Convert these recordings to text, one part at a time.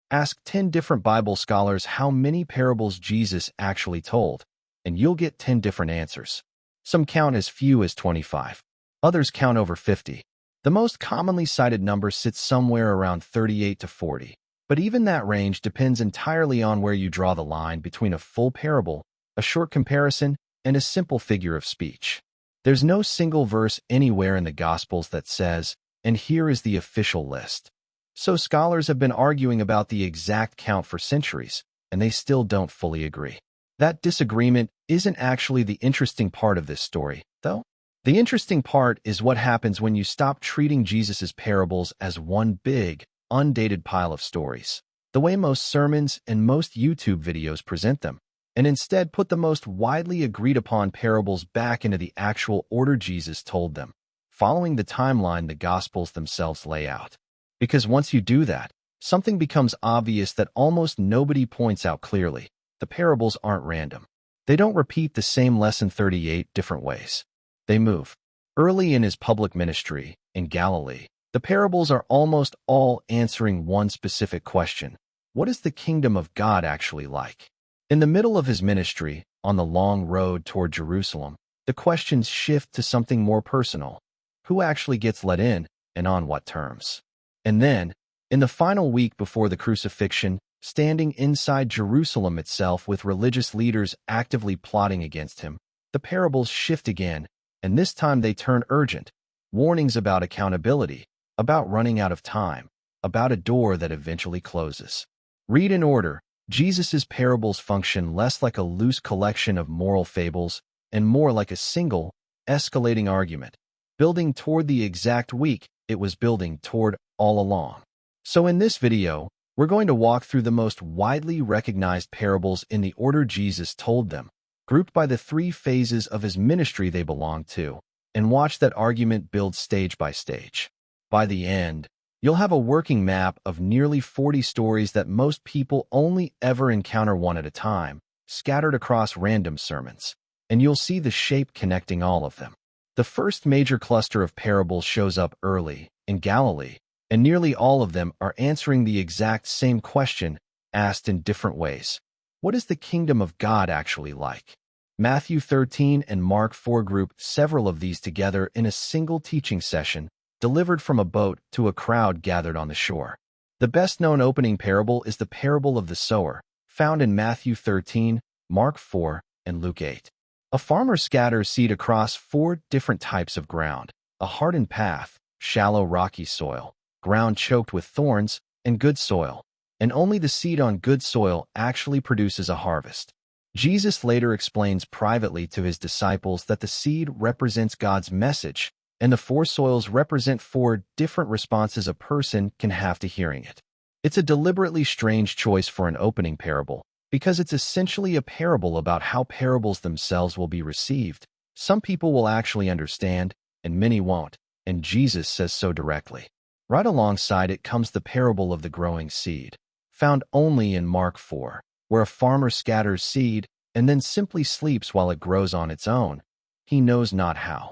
Ask 10 different Bible scholars how many parables Jesus actually told, and you'll get 10 different answers. Some count as few as 25. Others count over 50. The most commonly cited number sits somewhere around 38 to 40. But even that range depends entirely on where you draw the line between a full parable, a short comparison, and a simple figure of speech. There's no single verse anywhere in the Gospels that says, "And here is the official list." So scholars have been arguing about the exact count for centuries, and they still don't fully agree. That disagreement isn't actually the interesting part of this story, though. The interesting part is what happens when you stop treating Jesus' parables as one big, undated pile of stories, the way most sermons and most YouTube videos present them, and instead put the most widely agreed upon parables back into the actual order Jesus told them, following the timeline the Gospels themselves lay out. Because once you do that, something becomes obvious that almost nobody points out clearly. The parables aren't random. They don't repeat the same lesson 38 different ways. They move. Early in his public ministry, in Galilee, the parables are almost all answering one specific question. What is the kingdom of God actually like? In the middle of his ministry, on the long road toward Jerusalem, the questions shift to something more personal. Who actually gets let in, and on what terms? And then, in the final week before the crucifixion, standing inside Jerusalem itself with religious leaders actively plotting against him, the parables shift again, and this time they turn urgent. Warnings about accountability, about running out of time, about a door that eventually closes. Read in order, Jesus' parables function less like a loose collection of moral fables and more like a single, escalating argument, building toward the exact week it was building toward all along. So in this video, we're going to walk through the most widely recognized parables in the order Jesus told them, grouped by the 3 phases of his ministry they belong to, and watch that argument build stage by stage. By the end, you'll have a working map of nearly 40 stories that most people only ever encounter one at a time, scattered across random sermons, and you'll see the shape connecting all of them. The first major cluster of parables shows up early, in Galilee, and nearly all of them are answering the exact same question, asked in different ways. What is the kingdom of God actually like? Matthew 13 and Mark 4 group several of these together in a single teaching session, delivered from a boat to a crowd gathered on the shore. The best-known opening parable is the parable of the sower, found in Matthew 13, Mark 4, and Luke 8. A farmer scatters seed across 4 different types of ground: a hardened path, shallow rocky soil, ground choked with thorns, and good soil. And only the seed on good soil actually produces a harvest. Jesus later explains privately to his disciples that the seed represents God's message, and the 4 soils represent 4 different responses a person can have to hearing it. It's a deliberately strange choice for an opening parable, because it's essentially a parable about how parables themselves will be received. Some people will actually understand, and many won't, and Jesus says so directly. Right alongside it comes the parable of the growing seed, found only in Mark 4, where a farmer scatters seed and then simply sleeps while it grows on its own. He knows not how.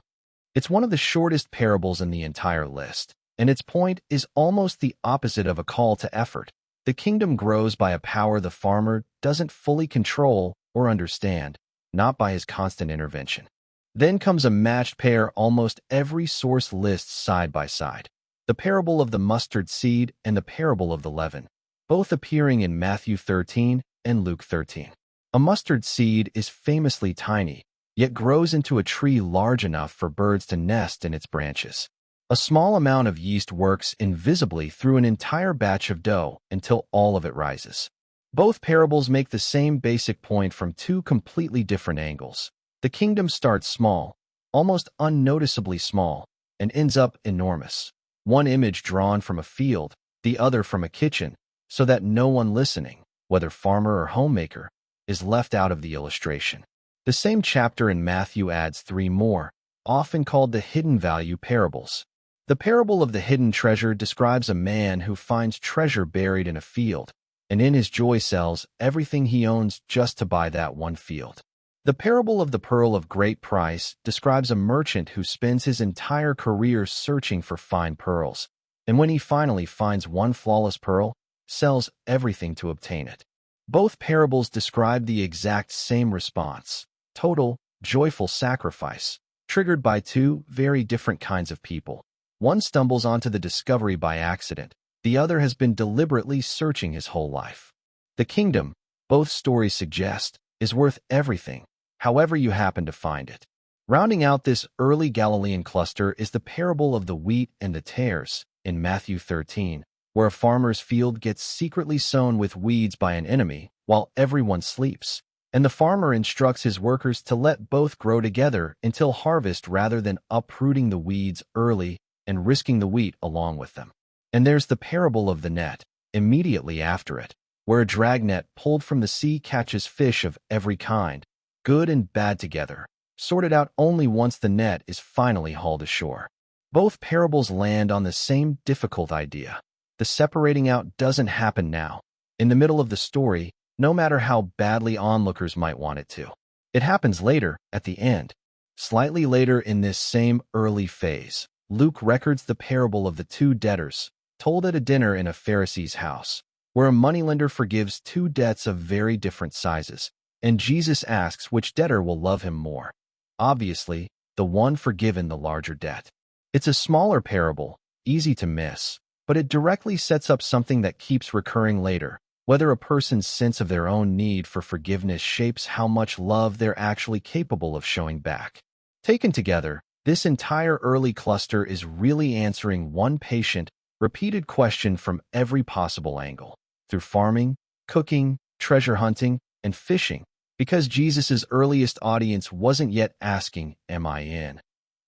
It's one of the shortest parables in the entire list, and its point is almost the opposite of a call to effort. The kingdom grows by a power the farmer doesn't fully control or understand, not by his constant intervention. Then comes a matched pair almost every source lists side by side: the parable of the mustard seed and the parable of the leaven, both appearing in Matthew 13 and Luke 13. A mustard seed is famously tiny, yet grows into a tree large enough for birds to nest in its branches. A small amount of yeast works invisibly through an entire batch of dough until all of it rises. Both parables make the same basic point from 2 completely different angles. The kingdom starts small, almost unnoticeably small, and ends up enormous. One image drawn from a field, the other from a kitchen, so that no one listening, whether farmer or homemaker, is left out of the illustration. The same chapter in Matthew adds 3 more, often called the hidden value parables. The parable of the hidden treasure describes a man who finds treasure buried in a field, and in his joy sells everything he owns just to buy that one field. The parable of the pearl of great price describes a merchant who spends his entire career searching for fine pearls, and when he finally finds one flawless pearl, sells everything to obtain it. Both parables describe the exact same response: total, joyful sacrifice, triggered by two very different kinds of people. One stumbles onto the discovery by accident. The other has been deliberately searching his whole life. The kingdom, both stories suggest, is worth everything, however you happen to find it. Rounding out this early Galilean cluster is the parable of the wheat and the tares in Matthew 13, where a farmer's field gets secretly sown with weeds by an enemy while everyone sleeps, and the farmer instructs his workers to let both grow together until harvest rather than uprooting the weeds early and risking the wheat along with them. And there's the parable of the net, immediately after it, where a dragnet pulled from the sea catches fish of every kind, good and bad together, sorted out only once the net is finally hauled ashore. Both parables land on the same difficult idea. The separating out doesn't happen now, in the middle of the story, no matter how badly onlookers might want it to. It happens later, at the end. Slightly later in this same early phase, Luke records the parable of the two debtors, told at a dinner in a Pharisee's house, where a moneylender forgives two debts of very different sizes, and Jesus asks which debtor will love him more. Obviously, the one forgiven the larger debt. It's a smaller parable, easy to miss, but it directly sets up something that keeps recurring later: whether a person's sense of their own need for forgiveness shapes how much love they're actually capable of showing back. Taken together, this entire early cluster is really answering one patient, repeated question from every possible angle, through farming, cooking, treasure hunting, and fishing, because Jesus' earliest audience wasn't yet asking, "Am I in?"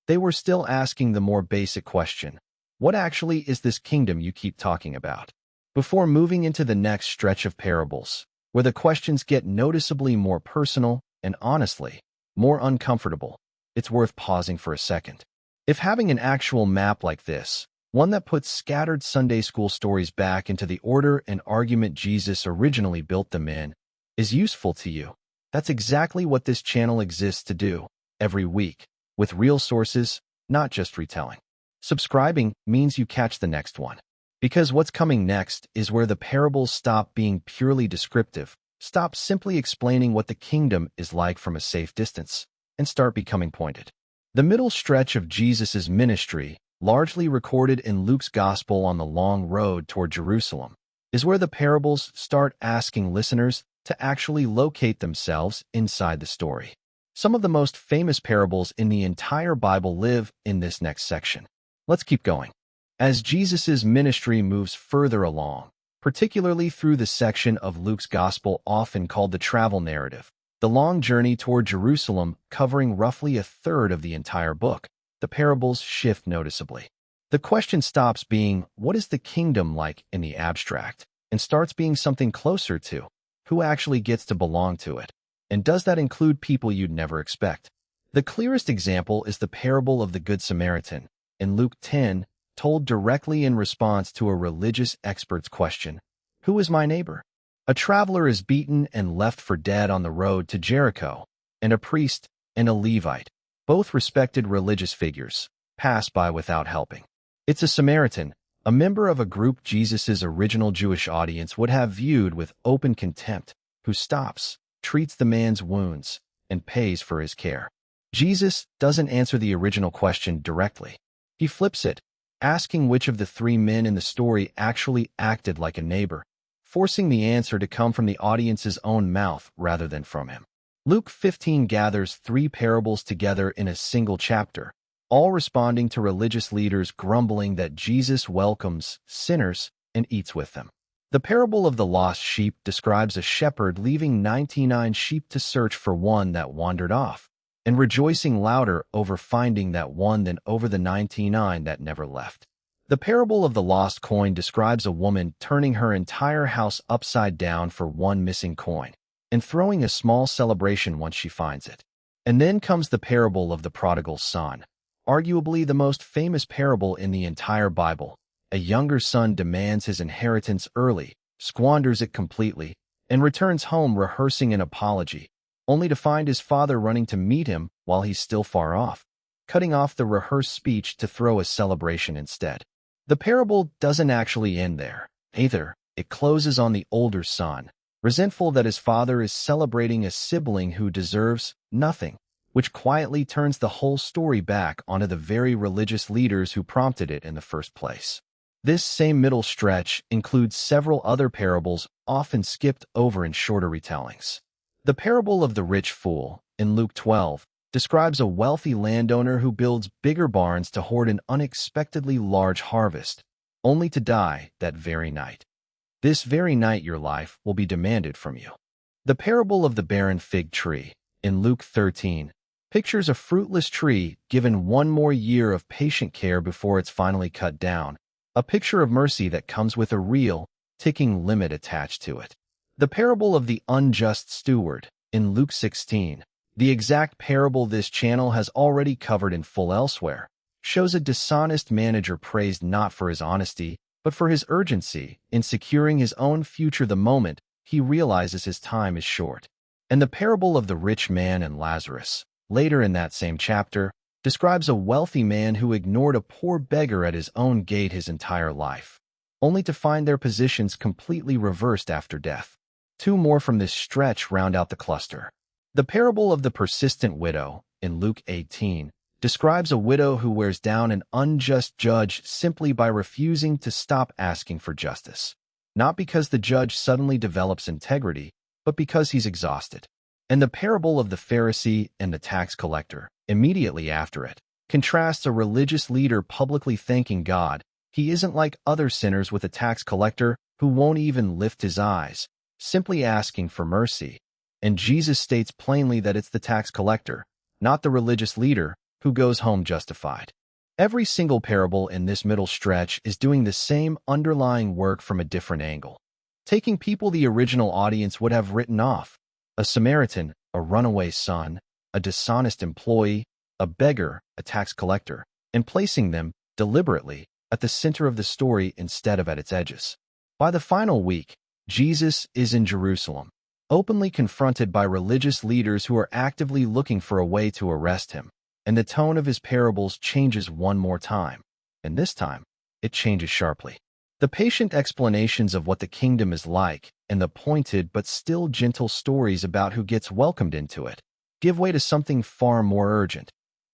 They were still asking the more basic question: what actually is this kingdom you keep talking about? Before moving into the next stretch of parables, where the questions get noticeably more personal and, honestly, more uncomfortable, it's worth pausing for a second. If having an actual map like this, one that puts scattered Sunday school stories back into the order and argument Jesus originally built them in, is useful to you, that's exactly what this channel exists to do, every week, with real sources, not just retelling. Subscribing means you catch the next one. Because what's coming next is where the parables stop being purely descriptive, stop simply explaining what the kingdom is like from a safe distance, and start becoming pointed. The middle stretch of Jesus' ministry, largely recorded in Luke's Gospel on the long road toward Jerusalem, is where the parables start asking listeners to actually locate themselves inside the story. Some of the most famous parables in the entire Bible live in this next section. Let's keep going. As Jesus' ministry moves further along, particularly through the section of Luke's Gospel often called the travel narrative, the long journey toward Jerusalem covering roughly a third of the entire book, the parables shift noticeably. The question stops being, what is the kingdom like in the abstract, and starts being something closer to, who actually gets to belong to it? And does that include people you'd never expect? The clearest example is the parable of the Good Samaritan, in Luke 10, told directly in response to a religious expert's question, "Who is my neighbor?" A traveler is beaten and left for dead on the road to Jericho, and a priest and a Levite, both respected religious figures, pass by without helping. It's a Samaritan, a member of a group Jesus' original Jewish audience would have viewed with open contempt, who stops, treats the man's wounds, and pays for his care. Jesus doesn't answer the original question directly. He flips it, asking which of the three men in the story actually acted like a neighbor, forcing the answer to come from the audience's own mouth rather than from him. Luke 15 gathers three parables together in a single chapter, all responding to religious leaders grumbling that Jesus welcomes sinners and eats with them. The parable of the lost sheep describes a shepherd leaving 99 sheep to search for one that wandered off, and rejoicing louder over finding that one than over the 99 that never left. The parable of the lost coin describes a woman turning her entire house upside down for one missing coin, and throwing a small celebration once she finds it. And then comes the parable of the prodigal son, arguably the most famous parable in the entire Bible. A younger son demands his inheritance early, squanders it completely, and returns home rehearsing an apology, only to find his father running to meet him while he's still far off, cutting off the rehearsed speech to throw a celebration instead. The parable doesn't actually end there, either. It closes on the older son, resentful that his father is celebrating a sibling who deserves nothing, which quietly turns the whole story back onto the very religious leaders who prompted it in the first place. This same middle stretch includes several other parables often skipped over in shorter retellings. The parable of the rich fool, in Luke 12, describes a wealthy landowner who builds bigger barns to hoard an unexpectedly large harvest, only to die that very night. This very night your life will be demanded from you. The parable of the barren fig tree, in Luke 13, pictures a fruitless tree given one more year of patient care before it's finally cut down, a picture of mercy that comes with a real, ticking limit attached to it. The parable of the unjust steward, in Luke 16, the exact parable this channel has already covered in full elsewhere, shows a dishonest manager praised not for his honesty, but for his urgency in securing his own future the moment he realizes his time is short. And the parable of the rich man and Lazarus, later in that same chapter, describes a wealthy man who ignored a poor beggar at his own gate his entire life, only to find their positions completely reversed after death. Two more from this stretch round out the cluster. The parable of the persistent widow, in Luke 18, describes a widow who wears down an unjust judge simply by refusing to stop asking for justice, not because the judge suddenly develops integrity, but because he's exhausted. And the parable of the Pharisee and the tax collector, immediately after it, contrasts a religious leader publicly thanking God he isn't like other sinners with a tax collector who won't even lift his eyes, simply asking for mercy. And Jesus states plainly that it's the tax collector, not the religious leader, who goes home justified. Every single parable in this middle stretch is doing the same underlying work from a different angle, taking people the original audience would have written off: a Samaritan, a runaway son, a dishonest employee, a beggar, a tax collector, and placing them, deliberately, at the center of the story instead of at its edges. By the final week, Jesus is in Jerusalem, openly confronted by religious leaders who are actively looking for a way to arrest him, and the tone of his parables changes one more time, and this time, it changes sharply. The patient explanations of what the kingdom is like and the pointed but still gentle stories about who gets welcomed into it give way to something far more urgent: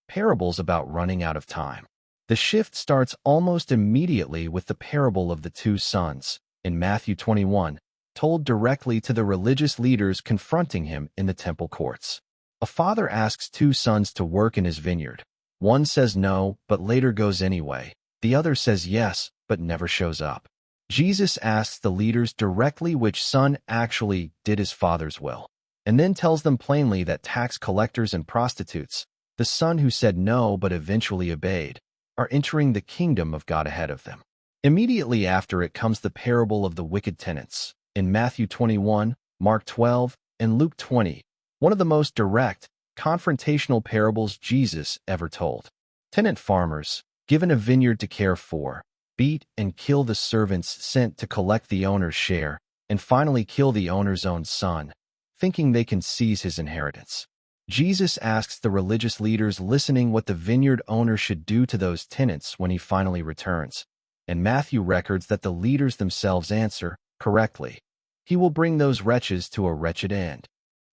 parables about running out of time. The shift starts almost immediately with the parable of the two sons, in Matthew 21, told directly to the religious leaders confronting him in the temple courts. A father asks two sons to work in his vineyard. One says no, but later goes anyway. The other says yes, but never shows up. Jesus asks the leaders directly which son actually did his father's will, and then tells them plainly that tax collectors and prostitutes, the son who said no but eventually obeyed, are entering the kingdom of God ahead of them. Immediately after it comes the parable of the wicked tenants, in Matthew 21, Mark 12, and Luke 20, one of the most direct, confrontational parables Jesus ever told. Tenant farmers, given a vineyard to care for, beat and kill the servants sent to collect the owner's share, and finally kill the owner's own son, thinking they can seize his inheritance. Jesus asks the religious leaders listening what the vineyard owner should do to those tenants when he finally returns, and Matthew records that the leaders themselves answer, correctly, he will bring those wretches to a wretched end.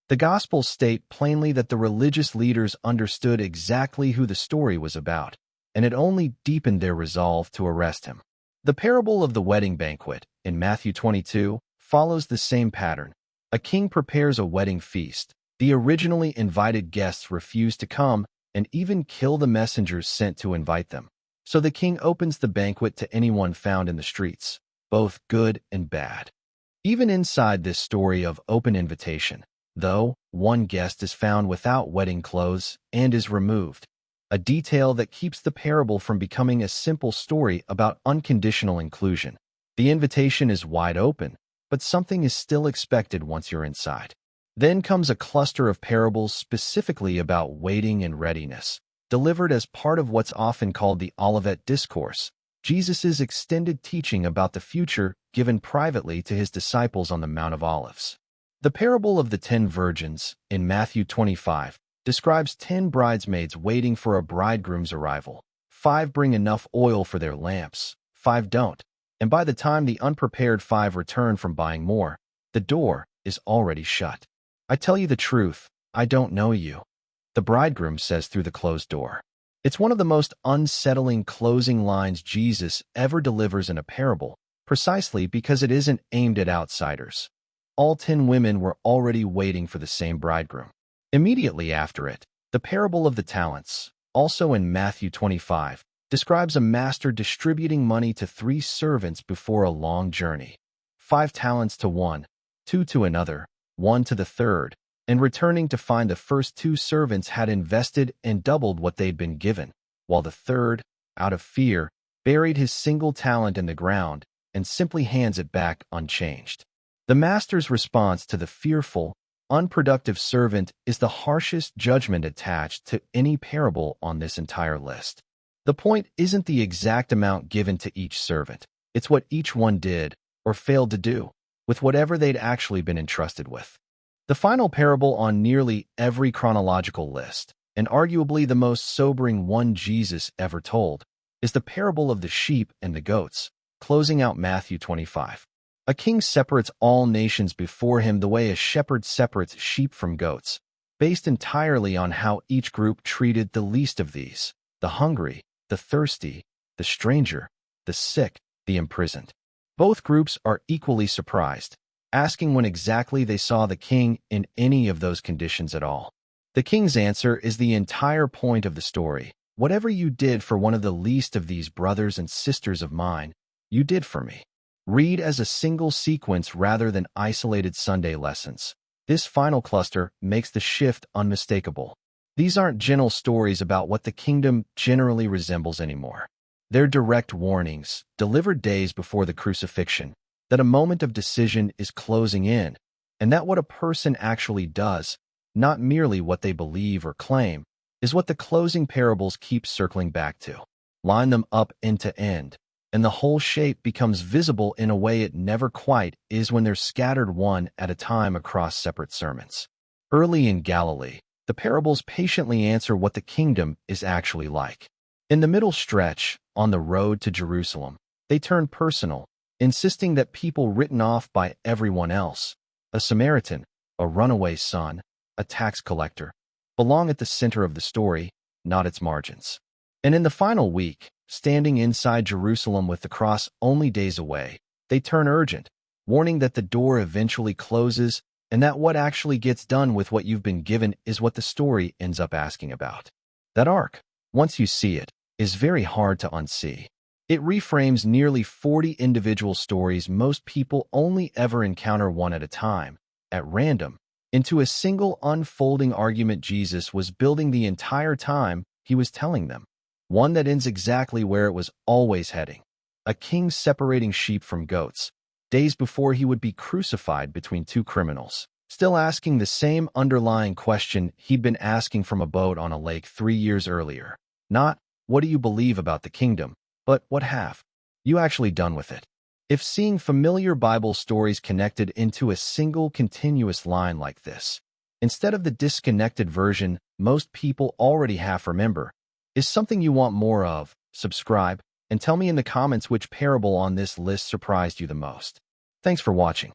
The Gospels state plainly that the religious leaders understood exactly who the story was about, and it only deepened their resolve to arrest him. The parable of the wedding banquet, in Matthew 22, follows the same pattern. A king prepares a wedding feast. The originally invited guests refuse to come and even kill the messengers sent to invite them. So the king opens the banquet to anyone found in the streets, both good and bad. Even inside this story of open invitation, though, one guest is found without wedding clothes and is removed, a detail that keeps the parable from becoming a simple story about unconditional inclusion. The invitation is wide open, but something is still expected once you're inside. Then comes a cluster of parables specifically about waiting and readiness, delivered as part of what's often called the Olivet Discourse, Jesus' extended teaching about the future given privately to his disciples on the Mount of Olives. The parable of the 10 virgins, in Matthew 25, describes 10 bridesmaids waiting for a bridegroom's arrival. 5 bring enough oil for their lamps, 5 don't. and by the time the unprepared five return from buying more, the door is already shut. I tell you the truth, I don't know you, the bridegroom says through the closed door. It's one of the most unsettling closing lines Jesus ever delivers in a parable, precisely because it isn't aimed at outsiders. All 10 women were already waiting for the same bridegroom. Immediately after it, the parable of the talents, also in Matthew 25, describes a master distributing money to 3 servants before a long journey. 5 talents to one, 2 to another, 1 to the third, and returning to find the first 2 servants had invested and doubled what they'd been given, while the third, out of fear, buried his single talent in the ground and simply hands it back unchanged. The master's response to the fearful, unproductive servant is the harshest judgment attached to any parable on this entire list. The point isn't the exact amount given to each servant, it's what each one did, or failed to do, with whatever they'd actually been entrusted with. The final parable on nearly every chronological list, and arguably the most sobering one Jesus ever told, is the parable of the sheep and the goats, closing out Matthew 25. A king separates all nations before him the way a shepherd separates sheep from goats, based entirely on how each group treated the least of these, the hungry, the thirsty, the stranger, the sick, the imprisoned. Both groups are equally surprised, asking when exactly they saw the king in any of those conditions at all. The king's answer is the entire point of the story. Whatever you did for one of the least of these brothers and sisters of mine, you did for me. Read as a single sequence rather than isolated Sunday lessons. This final cluster makes the shift unmistakable. These aren't gentle stories about what the kingdom generally resembles anymore. They're direct warnings, delivered days before the crucifixion, that a moment of decision is closing in, and that what a person actually does, not merely what they believe or claim, is what the closing parables keep circling back to. Line them up end to end, and the whole shape becomes visible in a way it never quite is when they're scattered one at a time across separate sermons. Early in Galilee, the parables patiently answer what the kingdom is actually like. In the middle stretch, on the road to Jerusalem, they turn personal, insisting that people written off by everyone else, a Samaritan, a runaway son, a tax collector, belong at the center of the story, not its margins. And in the final week, standing inside Jerusalem with the cross only days away, they turn urgent, warning that the door eventually closes and that what actually gets done with what you've been given is what the story ends up asking about. That arc, once you see it, is very hard to unsee. It reframes nearly 40 individual stories most people only ever encounter one at a time, at random, into a single unfolding argument Jesus was building the entire time he was telling them. One that ends exactly where it was always heading. A king separating sheep from goats, days before he would be crucified between 2 criminals, still asking the same underlying question he'd been asking from a boat on a lake 3 years earlier. Not, what do you believe about the kingdom, but what have you actually done with it? If seeing familiar Bible stories connected into a single continuous line like this, instead of the disconnected version most people already half remember, is something you want more of, subscribe, and tell me in the comments which parable on this list surprised you the most. Thanks for watching.